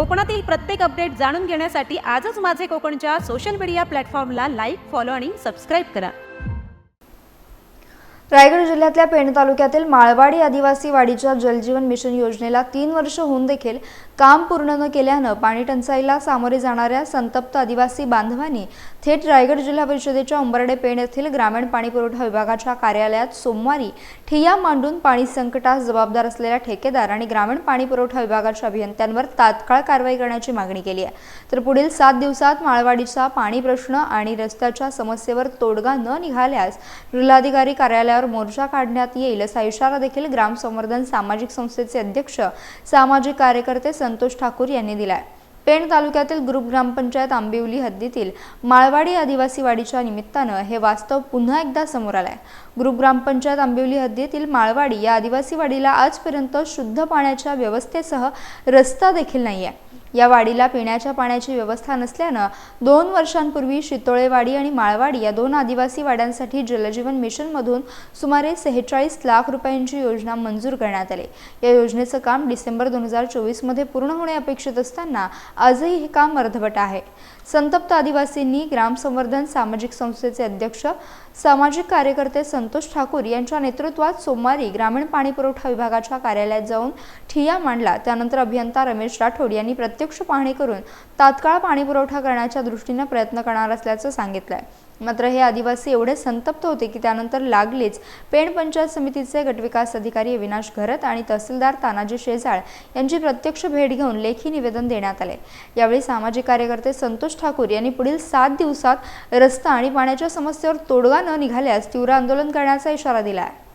कोकणातील प्रत्येक अपडेट जाणून घेण्यासाठी आजच माझे कोकणच्या सोशल मीडिया प्लॅटफॉर्मला लाईक, फॉलो आणि सबस्क्राईब करा। रायगड जिल्ह्यातल्या पेण तालुक्यातील माळवाडी आदिवासी वाडीच्या जलजीवन मिशन योजनेला 3 वर्ष होऊन देखील काम पूर्ण न केल्याने पाणी टंचाईला सामोरे जाणाऱ्या संतप्त आदिवासी बांधवांनी थेट रायगड जिल्हा परिषदेच्या उंबरडे पेण येथील ग्रामीण पाणीपुरवठा विभागाच्या कार्यालयात सोमवारी ठिय्या मांडून पाणी संकटास जबाबदार असलेल्या ठेकेदार आणि ग्रामीण पाणीपुरवठा विभागाच्या अभियंत्यांवर तात्काळ कारवाई करण्याची मागणी केली आहे। तर पुढील 7 दिवसात माळवाडीचा पाणी प्रश्न आणि रस्त्याच्या समस्येवर तोडगा न निघाल्यास जिल्हाधिकारी कार्यालयावर मोर्चा काढण्यात येईल असा इशारा देखील ग्राम संवर्धन सामाजिक संस्थेचे अध्यक्ष सामाजिक कार्यकर्ते संतोष ठाकूर यांनी दिलाय। पेण तालुक्यातील ग्रुप ग्रामपंचायत आंबिवली हद्दीतील माळवाडी आदिवासी वाडीच्या निमित्ताने हे वास्तव पुन्हा एकदा समोर आलंय। ग्रुप ग्रामपंचायत आंबिवली हद्दीतील माळवाडी या आदिवासी वाडीला आजपर्यंत शुद्ध पाण्याच्या व्यवस्थेसह रस्ता देखील नाहीये। या वाडीला पिण्याच्या पाण्याची व्यवस्था नसल्याने 2 वर्षांपूर्वी शितोळेवाडी आणि माळवाडी या 2 आदिवासी वाड्यांसाठी जलजीवन मिशन मधून सुमारे 46 लाख रुपयांची योजना मंजूर करण्यात आली। या योजनेचं काम डिसेंबर 2024 मध्ये पूर्ण होणे अपेक्षित असताना आजही हे काम अर्धवट आहे। संतप्त आदिवासींनी ग्राम संवर्धन सामाजिक संस्थेचे अध्यक्ष सामाजिक कार्यकर्ते संतोष ठाकूर यांच्या नेतृत्वात सोमवारी ग्रामीण पाणीपुरवठा विभागाच्या कार्यालयात जाऊन ठिय्या मांडला। त्यानंतर अभियंता रमेश राठोड यांनी प्रत्यक्ष पाहणी करून तात्काळ पाणीपुरवठा करण्याच्या दृष्टीने प्रयत्न करणार असल्याचं सांगितलंय। मात्र हे आदिवासी एवढे संतप्त होते की त्यानंतर लागलीच पेण पंचायत समितीचे गटविकास अधिकारी अविनाश घरत आणि तहसीलदार तानाजी शेजाळ यांची प्रत्यक्ष भेट घेऊन लेखी निवेदन देण्यात आले। यावेळी सामाजिक कार्यकर्ते संतोष ठाकूर यांनी पुढील 7 दिवसात रस्ता आणि पाण्याच्या समस्येवर तोडगा न निघाल्यास तीव्र आंदोलन करण्याचा इशारा दिला आहे।